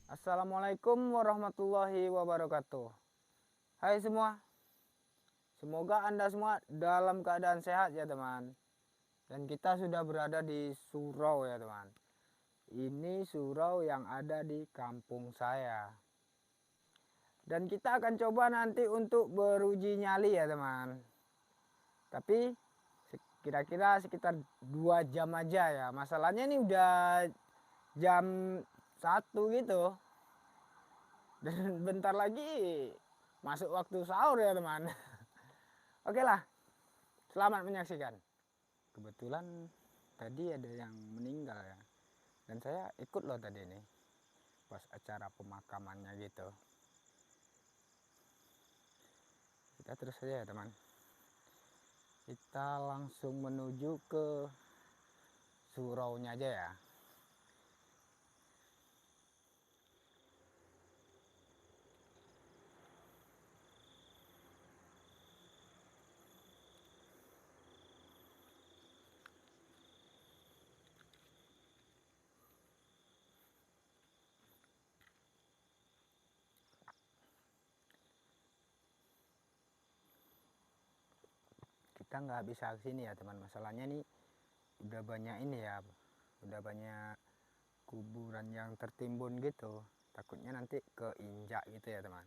Assalamualaikum warahmatullahi wabarakatuh. Hai semua, semoga Anda semua dalam keadaan sehat ya teman. Dan kita sudah berada di surau ya teman. Ini surau yang ada di kampung saya. Dan kita akan coba nanti untuk beruji nyali ya teman. Tapi kira-kira sekitar 2 jam aja ya. Masalahnya ini udah jam 1 gitu. Dan bentar lagi masuk waktu sahur ya teman. Oke lah, selamat menyaksikan. Kebetulan tadi ada yang meninggal ya. Dan saya ikut loh tadi nih pas acara pemakamannya gitu. Kita terus saja ya teman. Kita langsung menuju ke suraunya aja ya. Kita nggak bisa ke sini ya teman, masalahnya nih udah banyak ini ya, udah banyak kuburan yang tertimbun gitu, takutnya nanti keinjak gitu ya teman.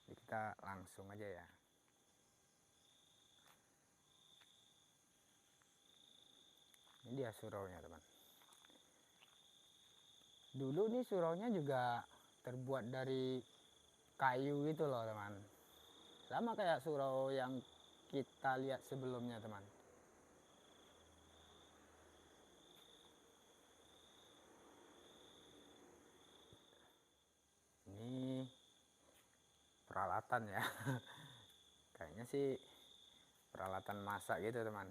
Jadi kita langsung aja ya. Ini dia suraunya teman. Dulu nih suraunya juga terbuat dari kayu gitu loh teman, sama kayak surau yang kita lihat sebelumnya teman. Ini peralatan ya. Kayaknya sih peralatan masak gitu teman.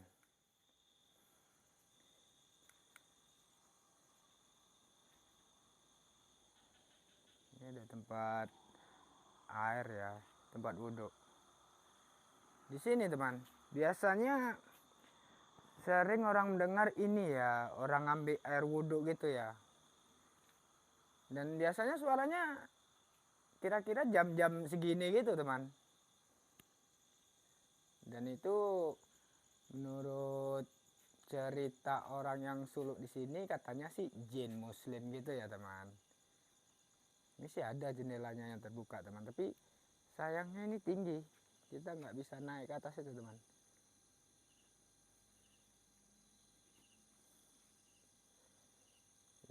Ini ada tempat air ya, tempat wudhu. Di sini teman, biasanya sering orang mendengar ini ya, orang ngambil air wudhu gitu ya. Dan biasanya suaranya kira-kira jam-jam segini gitu teman. Dan itu menurut cerita orang yang suluk di sini katanya sih jin muslim gitu ya teman. Ini sih ada jendelanya yang terbuka teman, tapi sayangnya ini tinggi, kita nggak bisa naik ke atas itu teman.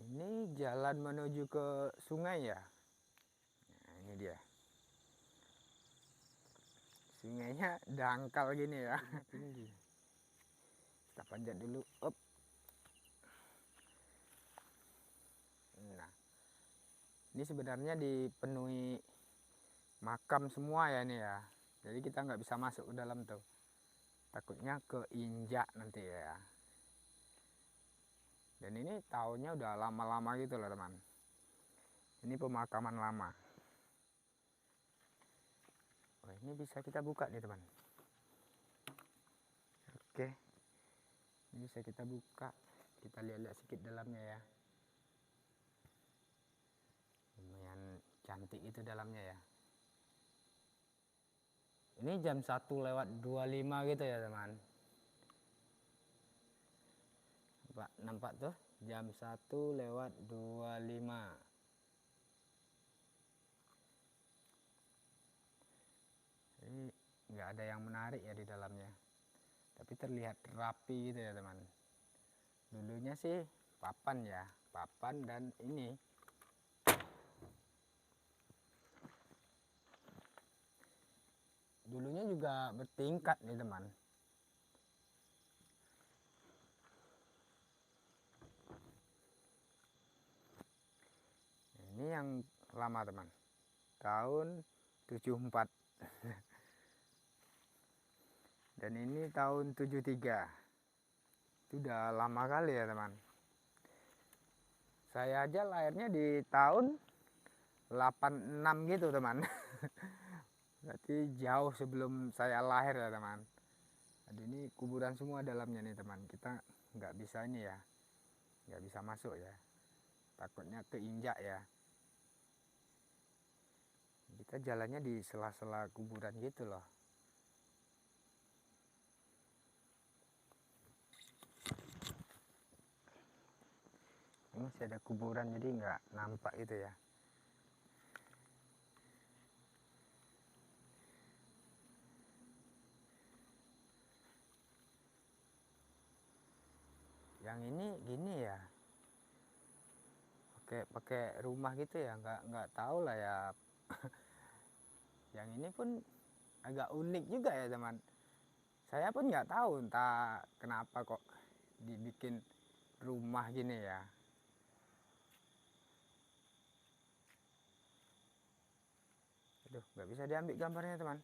Ini jalan menuju ke sungai ya. Nah, ini dia. Sungainya dangkal gini ya. Tinggi. Kita panjat dulu. Up. Nah, ini sebenarnya dipenuhi makam semua ya ini ya. Jadi kita nggak bisa masuk ke dalam tuh. Takutnya keinjak nanti ya. Dan ini tahunnya udah lama-lama gitu loh teman. Ini pemakaman lama. Oh, ini bisa kita buka nih teman. Oke. Ini bisa kita buka. Kita lihat-lihat sedikit dalamnya ya. Lumayan cantik itu dalamnya ya. Ini jam 1:25 gitu ya teman. Nampak tuh jam 1:25. Ini nggak ada yang menarik ya di dalamnya, tapi terlihat rapi gitu ya teman. Dulunya sih papan ya, papan dan ini dulunya juga bertingkat nih teman. Ini yang lama teman, tahun 74. Dan ini tahun 73. Itu udah lama kali ya teman. Saya aja lahirnya di tahun 86 gitu teman. Berarti jauh sebelum saya lahir ya teman. Jadi ini kuburan semua dalamnya nih teman. Kita nggak bisa ini ya, nggak bisa masuk ya. takutnya keinjak ya. Kita jalannya di sela-sela kuburan gitu loh. Ini masih ada kuburan jadi nggak nampak gitu ya. Yang ini gini ya, pakai rumah gitu ya, nggak tahu lah ya. Yang ini pun agak unik juga ya teman. Saya pun nggak tahu entah kenapa kok dibikin rumah gini ya. Aduh, nggak bisa diambil gambarnya teman.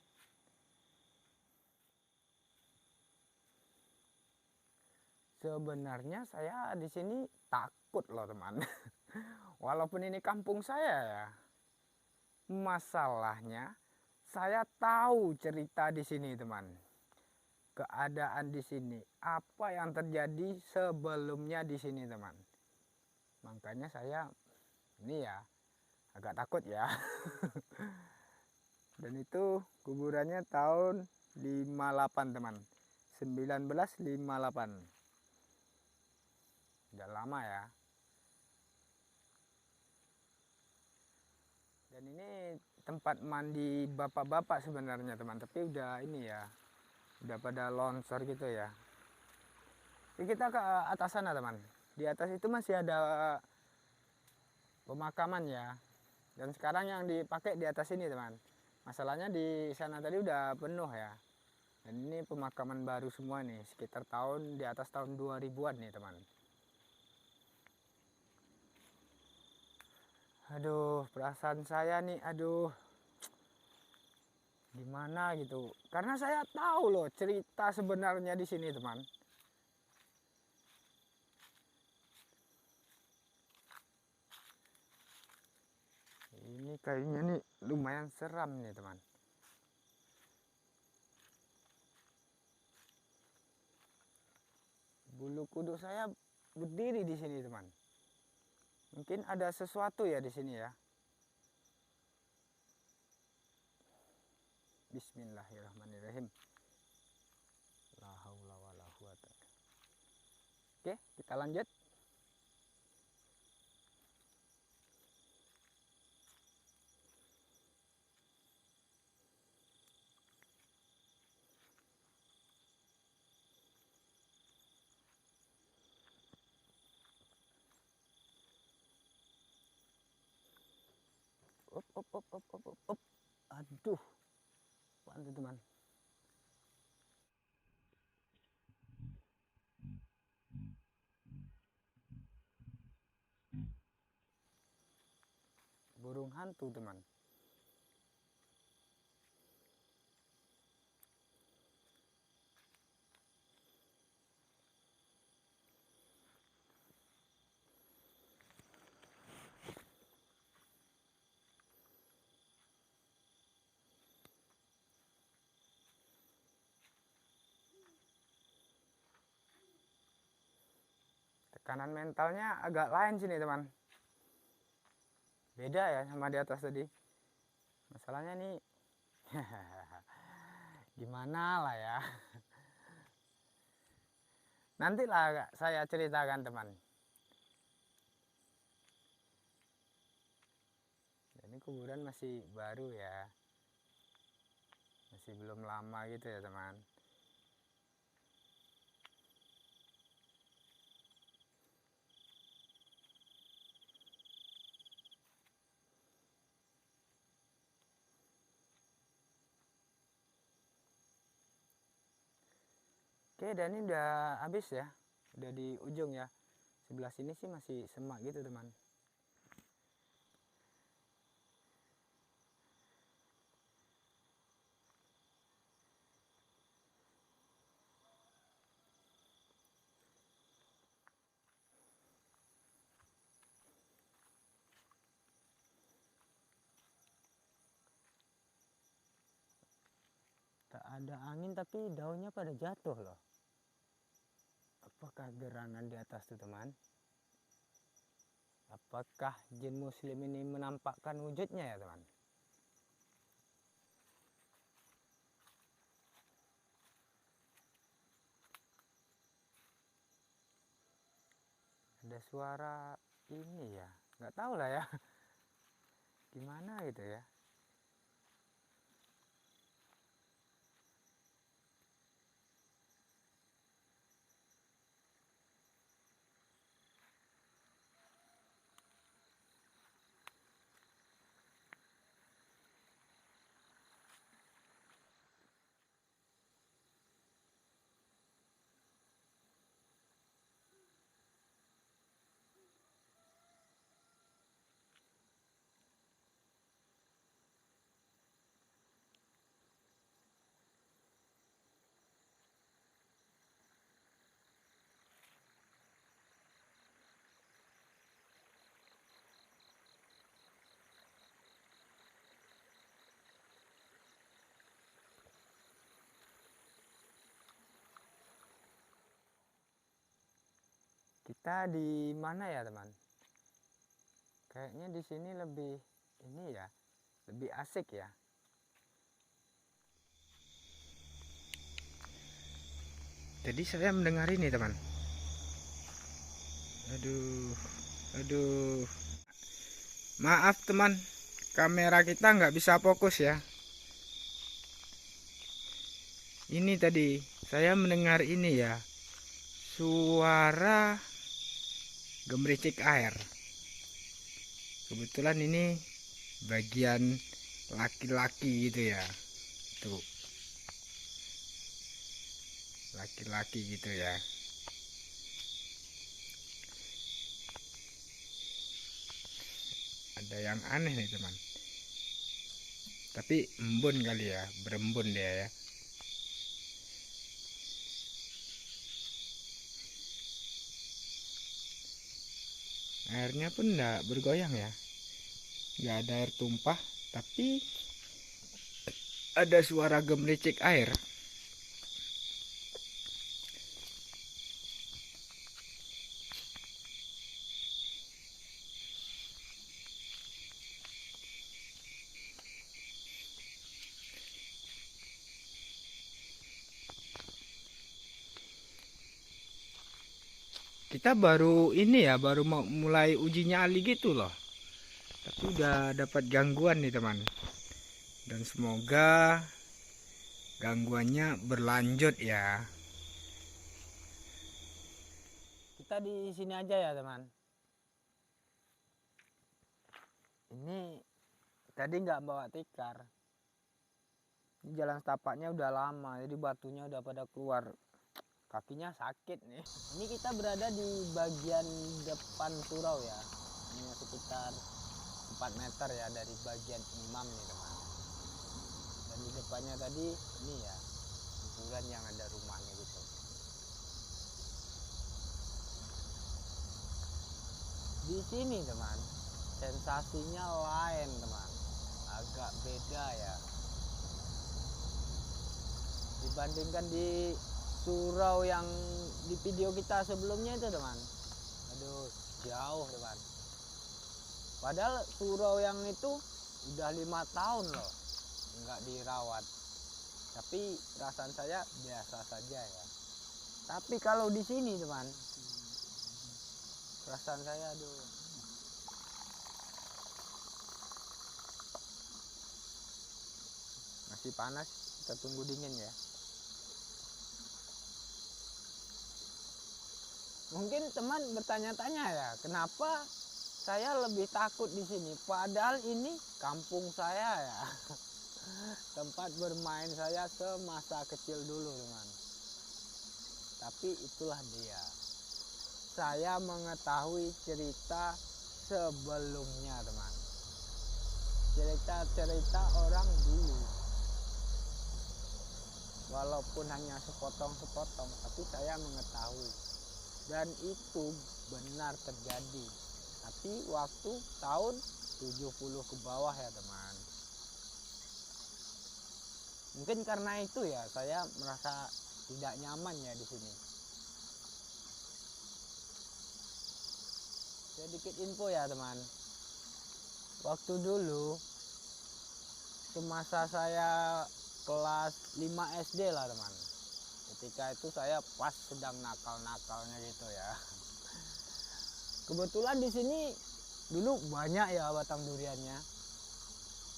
Sebenarnya saya di sini takut loh teman. Walaupun ini kampung saya ya. Masalahnya saya tahu cerita di sini teman. Keadaan di sini, apa yang terjadi sebelumnya di sini teman. Makanya saya ini ya agak takut ya. Dan itu kuburannya tahun 58 teman. 1958. Udah lama ya. Dan ini tempat mandi bapak-bapak sebenarnya teman, tapi udah ini ya, udah pada longsor gitu ya. Jadi kita ke atas sana teman. Di atas itu masih ada pemakaman ya. Dan sekarang yang dipakai di atas ini teman. Masalahnya di sana tadi udah penuh ya. Dan ini pemakaman baru semua nih, sekitar tahun di atas tahun 2000-an nih teman. Aduh, perasaan saya nih, aduh, gimana gitu. Karena saya tahu loh cerita sebenarnya di sini teman. Ini kayaknya nih lumayan seram nih teman. Bulu kuduk saya berdiri di sini teman. Mungkin ada sesuatu ya di sini ya. Bismillahirrahmanirrahim. La haula wala quwata. Oke, kita lanjut. Op. Aduh, apaan tuh teman? Burung hantu teman. Tekanan mentalnya agak lain sini teman. Beda ya sama di atas tadi. Masalahnya nih gimana lah ya. Nantilah saya ceritakan teman. Ini kuburan masih baru ya. Masih belum lama gitu ya teman. Oke, dan ini udah habis ya. Udah di ujung ya. Sebelah sini sih masih semak gitu teman. Tak ada angin tapi daunnya pada jatuh loh. Apakah gerangan di atas tuh teman? Apakah jin muslim ini menampakkan wujudnya ya teman? Ada suara ini ya, nggak tahu lah ya gimana gitu ya. Kita di mana ya teman? Kayaknya di sini lebih ini ya, lebih asik ya. Jadi saya mendengar ini teman. Aduh. Maaf teman, kamera kita nggak bisa fokus ya. Ini tadi saya mendengar ini ya, suara gemericik air. Kebetulan ini bagian laki-laki gitu ya. Tuh. Laki-laki gitu ya. Ada yang aneh nih teman. Tapi embun kali ya, berembun dia ya. Airnya pun enggak bergoyang ya. Enggak ada air tumpah, tapi ada suara gemericik air. Kita baru ini ya, baru mau mulai uji nyali gitu loh. Tapi udah dapat gangguan nih teman. Dan semoga gangguannya berlanjut ya. Kita di sini aja ya teman. Ini tadi nggak bawa tikar. Ini jalan setapaknya udah lama, jadi batunya udah pada keluar. Kakinya sakit nih. Ini kita berada di bagian depan surau ya. Ini sekitar 4 meter ya dari bagian imam nih teman. Dan di depannya tadi ini ya, kuburan yang ada rumahnya gitu. Di sini teman, sensasinya lain teman, agak beda ya. Dibandingkan di surau yang di video kita sebelumnya itu teman. Aduh, jauh teman. Padahal surau yang itu udah 5 tahun loh nggak dirawat. Tapi perasaan saya biasa saja ya. Tapi kalau di sini teman, perasaan saya aduh. Masih panas, kita tunggu dingin ya. Mungkin teman bertanya-tanya ya, kenapa saya lebih takut di sini? Padahal ini kampung saya ya, tempat bermain saya semasa kecil dulu teman. Tapi itulah dia. Saya mengetahui cerita sebelumnya teman. Cerita-cerita orang dulu. Walaupun hanya sepotong-sepotong, tapi saya mengetahui. Dan itu benar terjadi. Tapi waktu tahun 70 ke bawah ya teman. Mungkin karena itu ya saya merasa tidak nyaman ya di sini. Sedikit info ya teman. Waktu dulu semasa saya kelas 5 SD lah teman. Ketika itu saya pas sedang nakal-nakalnya gitu ya. Kebetulan di sini dulu banyak ya batang duriannya.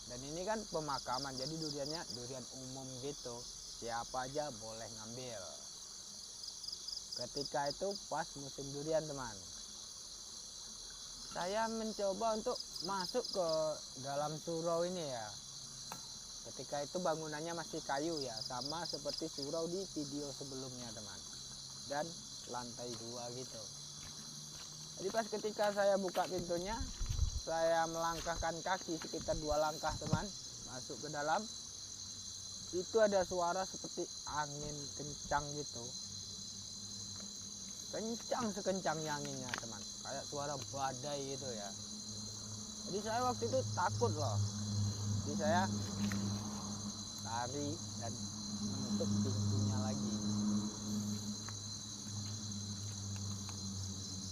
Dan ini kan pemakaman, jadi duriannya durian umum gitu. Siapa aja boleh ngambil. Ketika itu pas musim durian teman. Saya mencoba untuk masuk ke dalam surau ini ya. Ketika itu bangunannya masih kayu ya, sama seperti surau di video sebelumnya teman. Dan lantai 2 gitu. Jadi pas ketika saya buka pintunya, saya melangkahkan kaki sekitar 2 langkah teman, masuk ke dalam. Itu ada suara seperti angin kencang gitu. Kencang sekencangnya anginnya teman, kayak suara badai gitu ya. Jadi saya waktu itu takut loh. Jadi saya lari dan menutup pintunya lagi.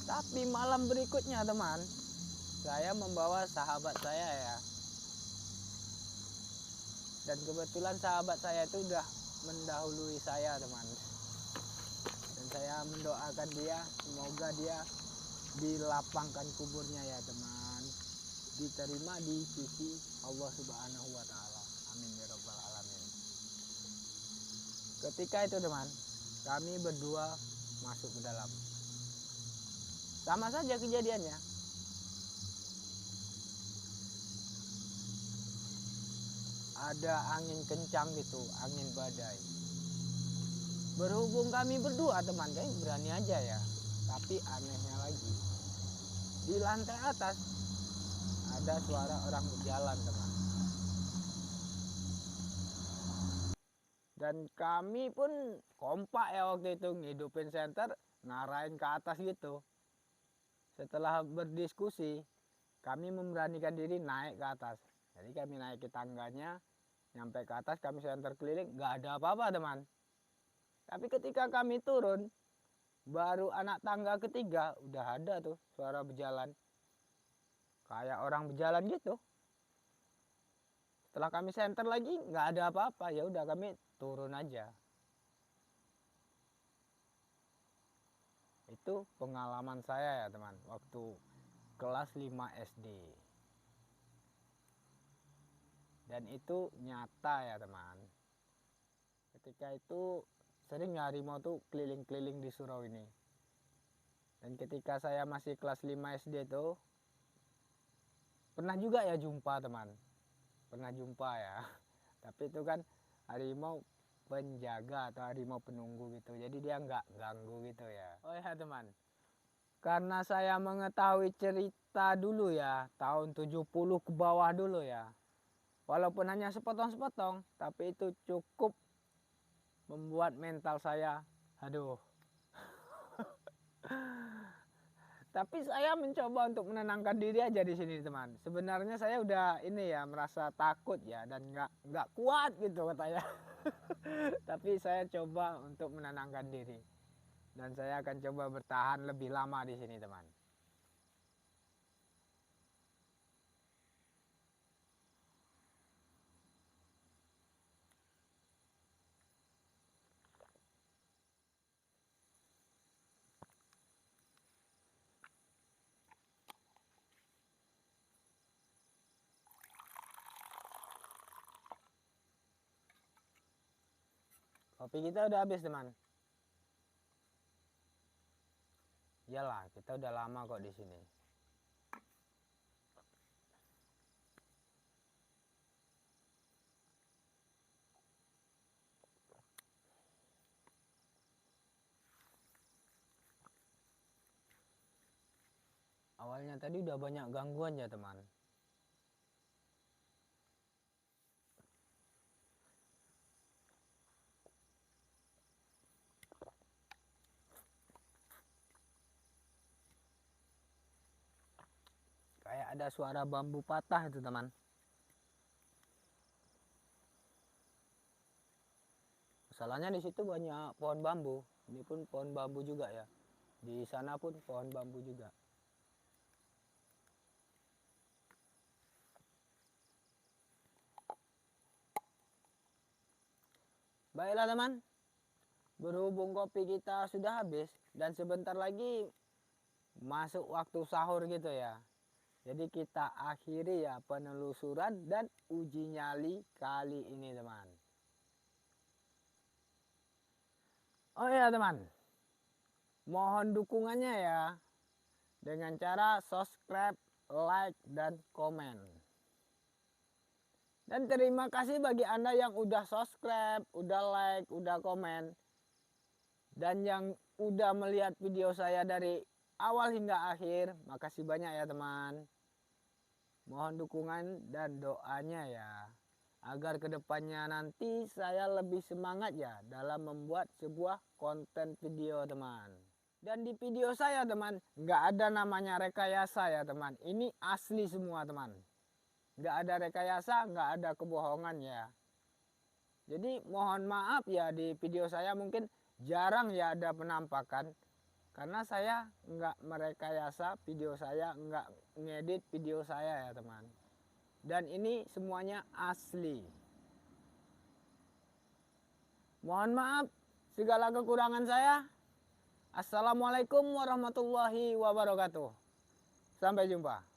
Tapi malam berikutnya teman, saya membawa sahabat saya ya. Dan kebetulan sahabat saya itu udah mendahului saya teman. Dan saya mendoakan dia, semoga dia dilapangkan kuburnya ya teman, diterima di sisi Allah Subhanahu wa Ta'ala. Amin ya Rabbal Alamin. Ketika itu teman, kami berdua masuk ke dalam. Sama saja kejadiannya. Ada angin kencang gitu, angin badai. Berhubung kami berdua teman, kami berani aja ya. Tapi anehnya lagi, di lantai atas ada suara orang berjalan teman. Dan kami pun kompak ya waktu itu, ngidupin senter, ngarahin ke atas gitu. Setelah berdiskusi, kami memberanikan diri naik ke atas. Jadi kami naik ke tangganya, nyampe ke atas, kami senter keliling, nggak ada apa-apa teman. Tapi ketika kami turun, baru anak tangga ketiga, udah ada tuh suara berjalan. Kayak orang berjalan gitu. Setelah kami senter lagi, nggak ada apa-apa, ya udah kami turun aja. Itu pengalaman saya ya teman, waktu kelas 5 SD. Dan itu nyata ya teman. Ketika itu sering harimau tuh keliling-keliling di surau ini. Dan ketika saya masih kelas 5 SD tuh, pernah juga ya jumpa teman. Pernah jumpa ya. Tapi itu kan harimau penjaga atau harimau penunggu gitu. Jadi dia nggak ganggu gitu ya. Oh ya teman, karena saya mengetahui cerita dulu ya, tahun 70 ke bawah dulu ya. Walaupun hanya sepotong-sepotong, tapi itu cukup membuat mental saya, aduh. Tapi saya mencoba untuk menenangkan diri aja di sini teman. Sebenarnya saya udah ini ya, merasa takut ya, dan nggak kuat gitu katanya. Tapi saya coba untuk menenangkan diri. Dan saya akan coba bertahan lebih lama di sini teman. Kopi kita udah habis teman. Iyalah, kita udah lama kok di sini. Awalnya tadi udah banyak gangguan ya teman. Kayak ada suara bambu patah itu teman. Masalahnya di situ banyak pohon bambu. Ini pun pohon bambu juga ya. Di sana pun pohon bambu juga. Baiklah teman, berhubung kopi kita sudah habis dan sebentar lagi masuk waktu sahur gitu ya. Jadi kita akhiri ya penelusuran dan uji nyali kali ini teman. Oh iya teman, mohon dukungannya ya dengan cara subscribe, like, dan komen. Dan terima kasih bagi Anda yang udah subscribe, udah like, udah komen. Dan yang udah melihat video saya dari awal hingga akhir. Makasih banyak ya teman. Mohon dukungan dan doanya ya. Agar kedepannya nanti saya lebih semangat ya dalam membuat sebuah konten video teman. Dan di video saya teman, nggak ada namanya rekayasa ya teman. Ini asli semua teman. Nggak ada rekayasa, nggak ada kebohongan ya. Jadi mohon maaf ya di video saya mungkin jarang ya ada penampakan. Karena saya nggak merekayasa video saya, nggak ngedit video saya ya teman. Dan ini semuanya asli. Mohon maaf segala kekurangan saya. Assalamualaikum warahmatullahi wabarakatuh. Sampai jumpa.